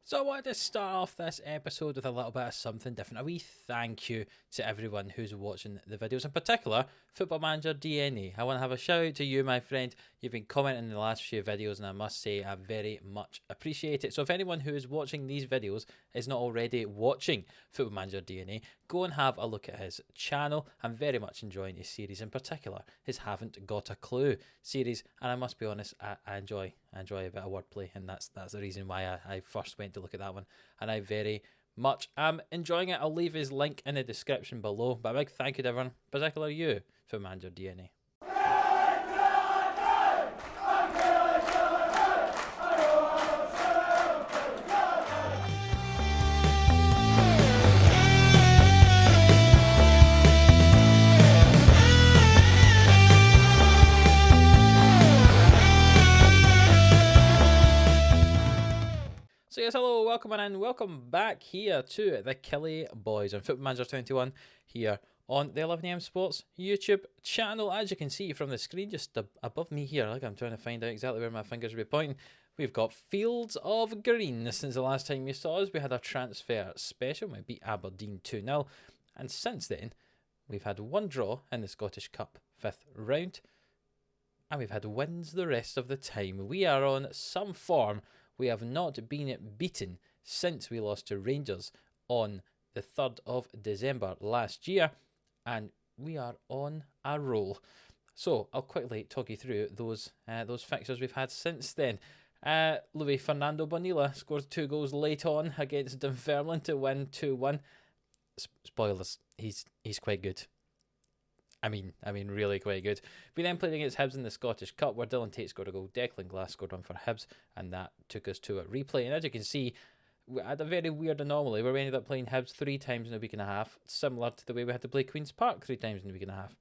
So I wanted to start off this episode with a little bit of something different. A wee thank you to everyone who's watching the videos, in particular Football Manager DNA. I want to have a shout out to you, my friend. You've been commenting in the last few videos, and I must say I very much appreciate it. So if anyone who is watching these videos is not already watching Football Manager DNA, go and have a look at his channel. I'm very much enjoying his series, in particular his Haven't Got a Clue series, and I must be honest, I enjoy a bit of wordplay, and that's the reason why I first went to look at that one, and I very much am enjoying it. I'll leave his link in the description below, but a big thank you to everyone, particularly you, for Manager DNA. So yes, hello, welcome and welcome back here to the Killie Boys on Football Manager 21 here on the 11am Sports YouTube channel. As you can see from the screen just above me here, like I'm trying to find out exactly where my fingers will be pointing, we've got Fields of Green. Since the last time you saw us, we had a transfer special. We beat Aberdeen 2-0, and since then we've had one draw in the Scottish Cup 5th round, and we've had wins the rest of the time. We are on some form. We have not been beaten since we lost to Rangers on the 3rd of December last year, and we are on a roll. So I'll quickly talk you through those fixtures we've had since then. Luis Fernando Bonilla scored 2 goals late on against Dunfermline to win 2-1. Spoilers, he's quite good. I mean, really quite good. We then played against Hibs in the Scottish Cup, where Dylan Tate scored a goal, Declan Glass scored one for Hibs, and that took us to a replay. And as you can see, we had a very weird anomaly where we ended up playing Hibs 3 times in a week and a half, similar to the way we had to play Queen's Park 3 times in a week and a half.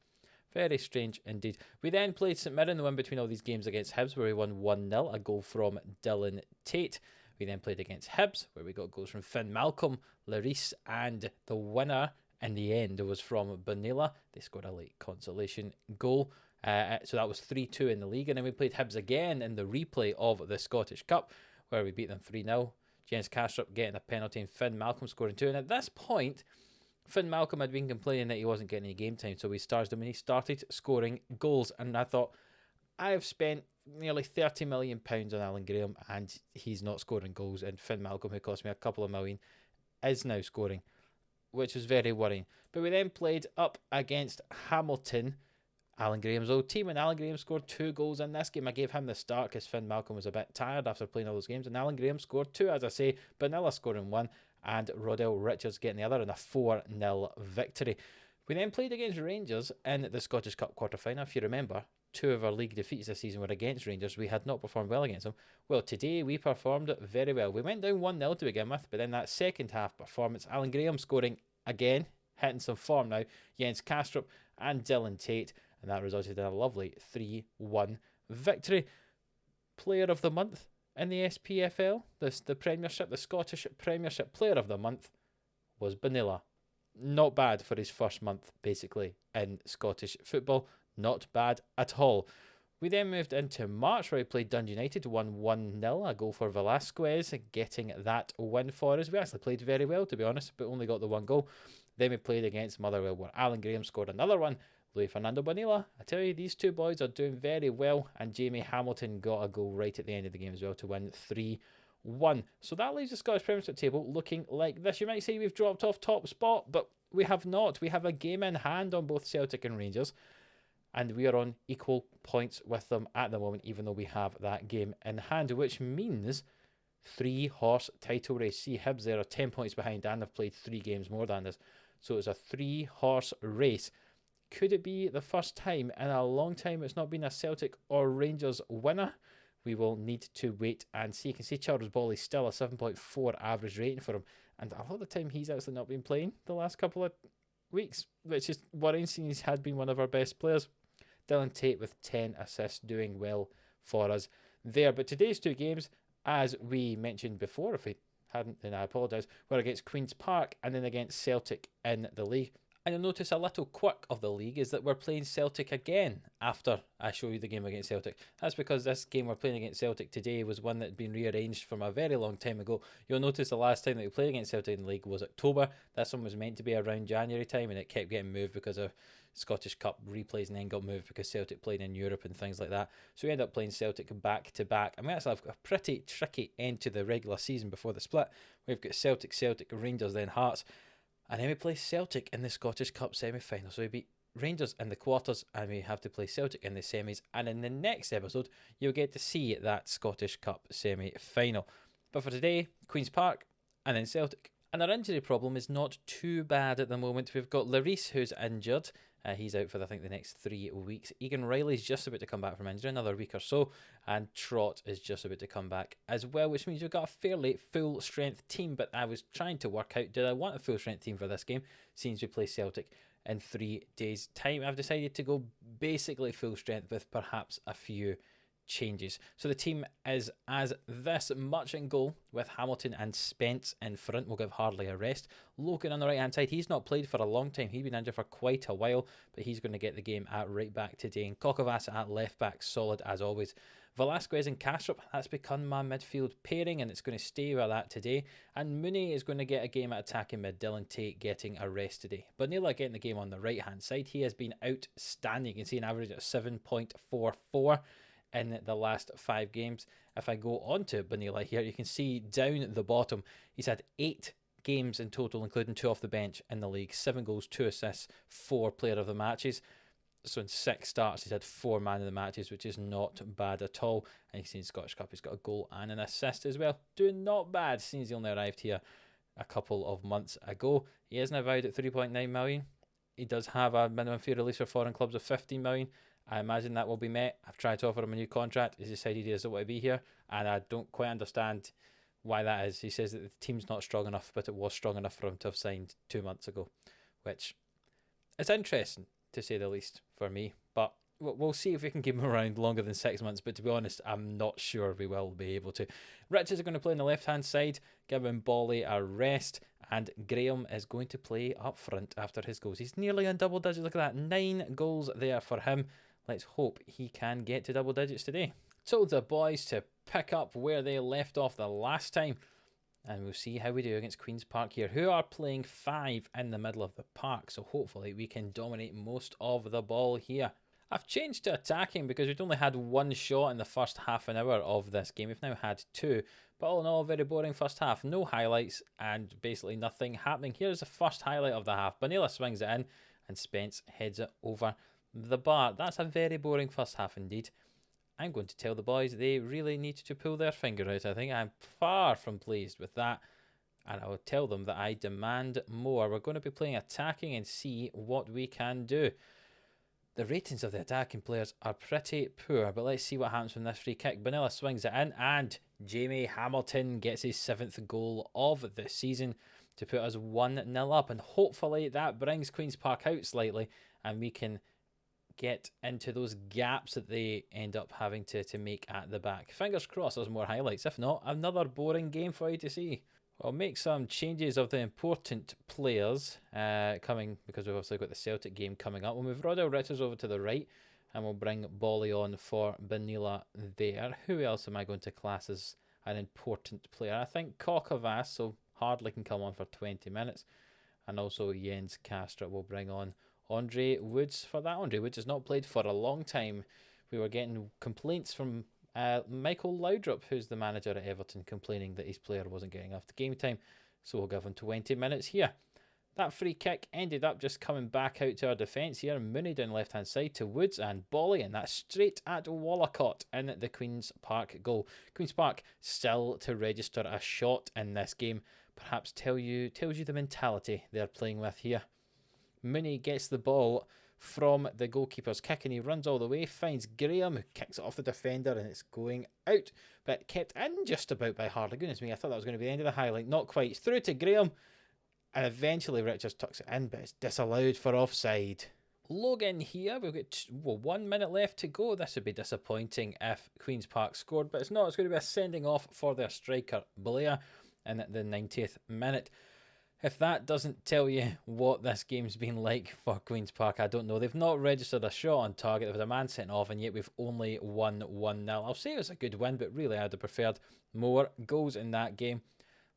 Very strange indeed. We then played St Mirren, the win between all these games against Hibs, where we won 1-0, a goal from Dylan Tate. We then played against Hibs, where we got goals from Finn Malcolm, Larice, and the winner in the end was from Bonilla. They scored a late consolation goal. So that was 3-2 in the league. And then we played Hibs again in the replay of the Scottish Cup, where we beat them 3-0. James Castrop getting a penalty and Finn Malcolm scoring 2. And at this point, Finn Malcolm had been complaining that he wasn't getting any game time, so we started him and he started scoring goals. And I thought, I have spent nearly £30 million on Alan Graham and he's not scoring goals. And Finn Malcolm, who cost me a couple of million, is now scoring, which was very worrying. But we then played up against Hamilton, Alan Graham's old team, and Alan Graham scored 2 goals in this game. I gave him the start because Finn Malcolm was a bit tired after playing all those games, and Alan Graham scored 2, as I say, Bonilla scoring 1, and Rodell Richards getting the other in a 4-0 victory. We then played against Rangers in the Scottish Cup quarter-final. If you remember, 2 of our league defeats this season were against Rangers. We had not performed well against them. Well, today we performed very well. We went down 1-0 to begin with, but then that second half performance, Alan Graham scoring again, hitting some form now, Jens Kastrup and Dylan Tate, and that resulted in a lovely 3-1 victory. Player of the month in the SPFL, the Premiership, the Scottish Premiership Player of the Month, was Bonilla. Not bad for his first month, basically, in Scottish football. Not bad at all. We then moved into March, where we played Dundee United, won 1-0, a goal for Velasquez, getting that win for us. We actually played very well, to be honest, but only got the 1 goal. Then we played against Motherwell, where Alan Graham scored another one. Luis Fernando Bonilla, I tell you, these 2 boys are doing very well, and Jamie Hamilton got a goal right at the end of the game as well to win 3-1. So that leaves the Scottish Premiership table looking like this. You might say we've dropped off top spot, but we have not. We have a game in hand on both Celtic and Rangers, and we are on equal points with them at the moment, even though we have that game in hand, which means 3-horse title race. See, Hibs there are 10 points behind and have played 3 games more than us. So it's a 3-horse race. Could it be the first time in a long time it's not been a Celtic or Rangers winner? We will need to wait and see. You can see Charles Bawley's still a 7.4 average rating for him, and a lot of the time he's actually not been playing the last couple of weeks, which is worrying since he's had been one of our best players. Dylan Tate with 10 assists, doing well for us there. But today's 2 games, as we mentioned before, if we hadn't, then I apologise, were against Queen's Park and then against Celtic in the league. And you'll notice a little quirk of the league is that we're playing Celtic again after I show you the game against Celtic. That's because this game we're playing against Celtic today was one that had been rearranged from a very long time ago. You'll notice the last time that we played against Celtic in the league was October. This one was meant to be around January time, and it kept getting moved because of Scottish Cup replays, and then got moved because Celtic played in Europe and things like that. So we end up playing Celtic back to back, and we actually have a pretty tricky end to the regular season before the split. We've got Celtic, Rangers, then Hearts. And then we play Celtic in the Scottish Cup semi-final. So we beat Rangers in the quarters and we have to play Celtic in the semis. And in the next episode, you'll get to see that Scottish Cup semi-final. But for today, Queen's Park and then Celtic. And our injury problem is not too bad at the moment. We've got Lloris, who's injured. He's out for, I think, the next 3 weeks. Egan Riley's just about to come back from injury, another week or so. And Trott is just about to come back as well, which means we've got a fairly full-strength team. But I was trying to work out, did I want a full-strength team for this game, since we play Celtic in 3 days' time? I've decided to go basically full-strength with perhaps a few changes. So the team is as this: Much in goal with Hamilton and Spence in front. We'll give Hardley a rest. Logan on the right hand side, he's not played for a long time. He's been injured for quite a while, but he's going to get the game at right back today. And Kokovas at left back, solid as always. Velasquez and Kastrup, that's become my midfield pairing, and it's going to stay with that today. And Mooney is going to get a game at attacking mid. Dylan Tate getting a rest today. But Neela getting the game on the right hand side. He has been outstanding. You can see an average of 7.44 in the last 5 games. If I go on to Benila here, you can see down the bottom, he's had 8 games in total, including 2 off the bench in the league. 7 goals, 2 assists, 4 player of the matches. So in 6 starts, he's had 4 man of the matches, which is not bad at all. And you can see in Scottish Cup, he's got a goal and an assist as well. Doing not bad, since he only arrived here a couple of months ago. He is now valued at 3.9 million. He does have a minimum fee release for foreign clubs of 15 million. I imagine that will be met. I've tried to offer him a new contract. He's decided he doesn't want to be here, and I don't quite understand why that is. He says that the team's not strong enough, but it was strong enough for him to have signed 2 months ago, which is interesting, to say the least, for me. But we'll see if we can keep him around longer than 6 months, but to be honest, I'm not sure we will be able to. Richards are going to play on the left-hand side, giving Bolly a rest, and Graham is going to play up front after his goals. He's nearly on double digits. Look at that, 9 goals there for him. Let's hope he can get to double digits today. Told the boys to pick up where they left off the last time, and we'll see how we do against Queen's Park here, who are playing 5 in the middle of the park, so hopefully we can dominate most of the ball here. I've changed to attacking because we'd only had 1 shot in the first half an hour of this game. We've now had 2, but all in all, very boring first half. No highlights and basically nothing happening. Here's the first highlight of the half. Banila swings it in and Spence heads it over the bar. That's a very boring first half indeed. I'm going to tell the boys they really need to pull their finger out. I think I'm far from pleased with that, and I will tell them that I demand more. We're going to be playing attacking and see what we can do. The ratings of the attacking players are pretty poor, but let's see what happens from this free kick. Banilla swings it in, and Jamie Hamilton gets his 7th goal of the season to put us 1-0 up, and hopefully that brings Queen's Park out slightly, and we can get into those gaps that they end up having to make at the back. Fingers crossed there's more highlights. If not, another boring game for you to see. I'll make some changes of the important players coming, because we've also got the Celtic game coming up. We'll move Rodell Richards over to the right, and we'll bring Bolly on for Benila there. Who else am I going to class as an important player? I think Kokovas, so Hardley can come on for 20 minutes. And also Jens Kastrup will bring on Andre Woods for that. Andre Woods has not played for a long time. We were getting complaints from Michael Laudrup, who's the manager at Everton, complaining that his player wasn't getting enough game time. So we'll give him 20 minutes here. That free kick ended up just coming back out to our defence here. Mooney down left hand side to Woods and Bolly, and that's straight at Wallacott in the Queen's Park goal. Queen's Park still to register a shot in this game. Perhaps tells you the mentality they're playing with here. Mooney gets the ball from the goalkeeper's kick, and he runs all the way, finds Graham, who kicks it off the defender, and it's going out, but kept in just about by Hardley. Goodness me, I thought that was going to be the end of the highlight. Not quite. It's through to Graham, and eventually Richards tucks it in, but it's disallowed for offside. Logan here, we've got 1 minute left to go. This would be disappointing if Queen's Park scored, but it's not. It's going to be a sending off for their striker Blair in the 90th minute. If that doesn't tell you what this game's been like for Queen's Park, I don't know. They've not registered a shot on target. There was a man sent off, and yet we've only won 1-0. I'll say it was a good win, but really I'd have preferred more goals in that game.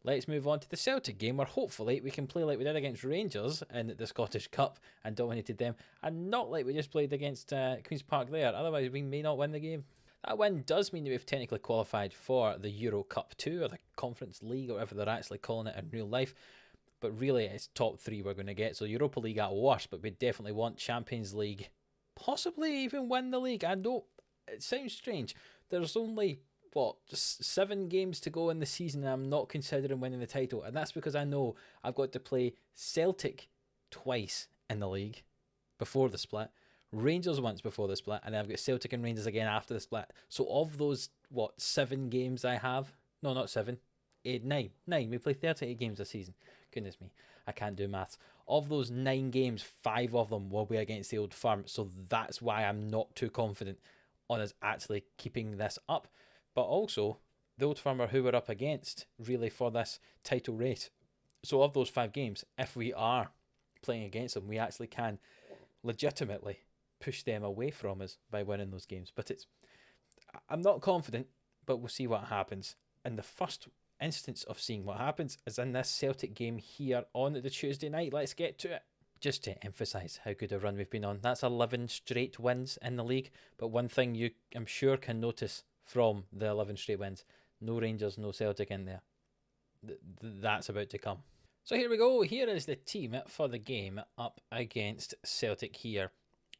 Let's move on to the Celtic game, where hopefully we can play like we did against Rangers in the Scottish Cup and dominated them, and not like we just played against Queen's Park there. Otherwise, we may not win the game. That win does mean that we've technically qualified for the Euro Cup 2, or the Conference League, or whatever they're actually calling it in real life. But really, it's top 3 we're going to get. So Europa League at worst, but we definitely want Champions League. Possibly even win the league. I know it sounds strange. There's only, just 7 games to go in the season, and I'm not considering winning the title. And that's because I know I've got to play Celtic twice in the league before the split, Rangers once before the split, and then I've got Celtic and Rangers again after the split. So of those, 7 games I have? No, not 7. 8, 9. 9. We play 38 games a season. Goodness me, I can't do maths. Of those 9 games, 5 of them will be against the Old Firm. So that's why I'm not too confident on us actually keeping this up. But also, the Old Firm are who we're up against, really, for this title race. So of those 5 games, if we are playing against them, we actually can legitimately push them away from us by winning those games. But I'm not confident, but we'll see what happens. In the first instance of seeing what happens is in this Celtic game here on the Tuesday night. Let's get to it. Just to emphasise how good a run we've been on, that's 11 straight wins in the league. But one thing you, I'm sure, can notice from the 11 straight wins, no Rangers, no Celtic in there. That's about to come. So here we go. Here is the team for the game up against Celtic here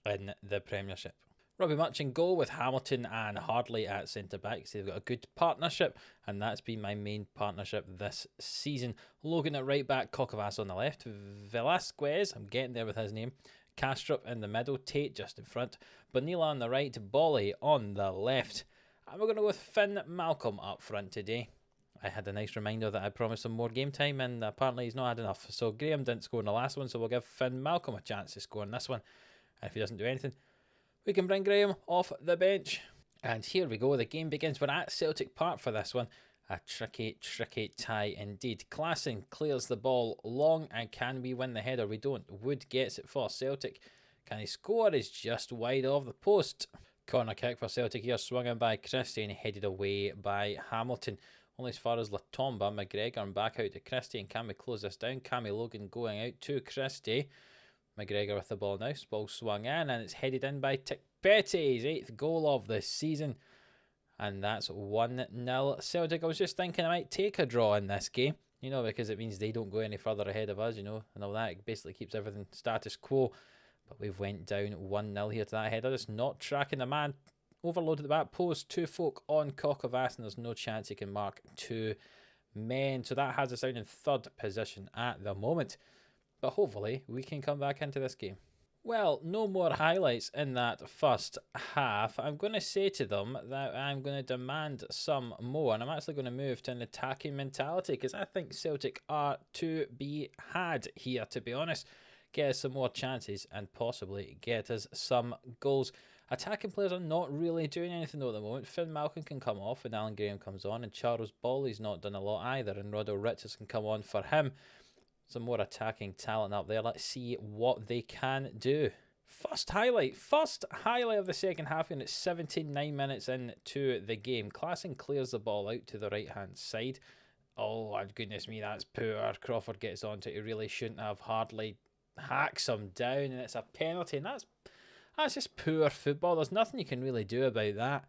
in the Premiership. Robbie Much in goal with Hamilton and Hardley at centre-back. So they've got a good partnership, and that's been my main partnership this season. Logan at right-back, Kokavas on the left, Velasquez, I'm getting there with his name, Kastrup in the middle, Tate just in front, Bonilla on the right, Bolly on the left. And we're going to go with Finn Malcolm up front today. I had a nice reminder that I promised him more game time, and apparently he's not had enough. So Graham didn't score in the last one, so we'll give Finn Malcolm a chance to score in this one. And if he doesn't do anything, we can bring Graham off the bench. And here we go. The game begins. We're at Celtic Park for this one. A tricky, tricky tie indeed. Klassen clears the ball long, and can we win the header? We don't. Wood gets it for Celtic. Can he score? Is just wide of the post. Corner kick for Celtic here, swung in by Christie and headed away by Hamilton. Only as far as Latomba, McGregor, and back out to Christie. And can we close this down? Cammy Logan going out to Christie. McGregor with the ball now. Ball swung in, and it's headed in by Tikpeti, his 8th goal of the season. And that's 1-0 Celtic. I was just thinking I might take a draw in this game, because it means they don't go any further ahead of us, and all that. It basically keeps everything status quo. But we've went down 1-0 here to that header. Just not tracking the man. Overloaded the back post. 2 folk on Kokavas, and there's no chance he can mark 2 men. So that has us down in 3rd position at the moment. But hopefully we can come back into this game. Well, no more highlights in that first half. I'm going to say to them that I'm going to demand some more. And I'm actually going to move to an attacking mentality, because I think Celtic are to be had here, to be honest. Get us some more chances and possibly get us some goals. Attacking players are not really doing anything though at the moment. Finn Malcolm can come off and Alan Graham comes on, and Charles Bolly's not done a lot either, and Roddo Richards can come on for him. Some more attacking talent up there. Let's see what they can do. First highlight of the second half, and it's 79 minutes into the game. Klassen clears the ball out to the right hand side. Oh goodness me, that's poor. Crawford gets onto it. He really shouldn't have. Hardly hacks him down, and it's a penalty, and that's just poor football. There's nothing you can really do about that.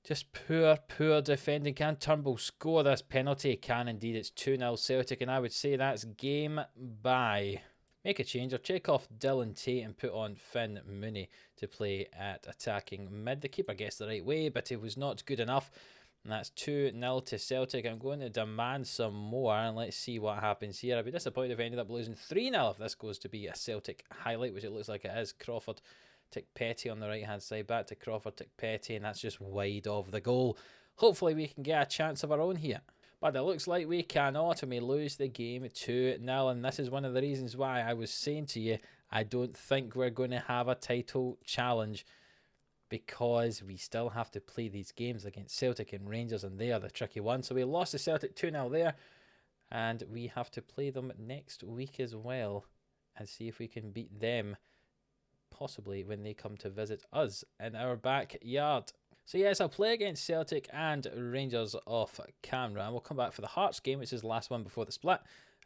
Just poor defending. Can Turnbull score this penalty? Can indeed. It's 2-0 Celtic, and I would say that's game by. Make a change or check off Dylan Tate and put on Finn Mooney to play at attacking mid. The keeper gets the right way, but it was not good enough. And that's 2-0 to Celtic. I'm going to demand some more, and let's see what happens here. I'd be disappointed if I ended up losing 3-0 if this goes to be a Celtic highlight, which it looks like it is. Crawford, Tikpeti on the right hand side, back to Crawford, Tikpeti, and that's just wide of the goal. Hopefully we can get a chance of our own here, but it looks like we cannot, and we lose the game 2-0. And this is one of the reasons why I was saying to you I don't think we're going to have a title challenge, because we still have to play these games against Celtic and Rangers, and they are the tricky ones. So we lost to Celtic 2-0 there, and we have to play them next week as well and see if we can beat them, possibly when they come to visit us in our backyard. So yes, I'll play against Celtic and Rangers off camera, and we'll come back for the Hearts game, which is the last one before the split,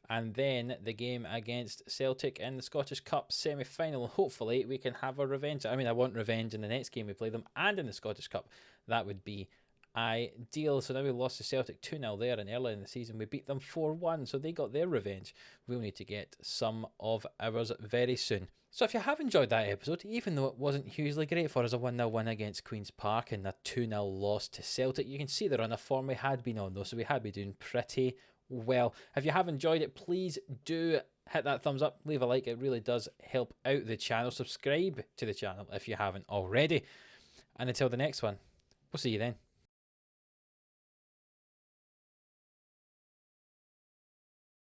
and then the game against Celtic in the Scottish Cup semi-final. Hopefully we can have a revenge. I mean, I want revenge in the next game we play them and in the Scottish Cup. That would be ideal. So now we lost to Celtic 2-0 there, and earlier in the season we beat them 4-1, so they got their revenge. We'll need to get some of ours very soon. So if you have enjoyed that episode, even though it wasn't hugely great for us, a 1-0 win against Queen's Park and a 2-0 loss to Celtic, you can see the run of form we had been on though, so we had been doing pretty well. If you have enjoyed it, please do hit that thumbs up, leave a like, it really does help out the channel. Subscribe to the channel if you haven't already. And until the next one, we'll see you then.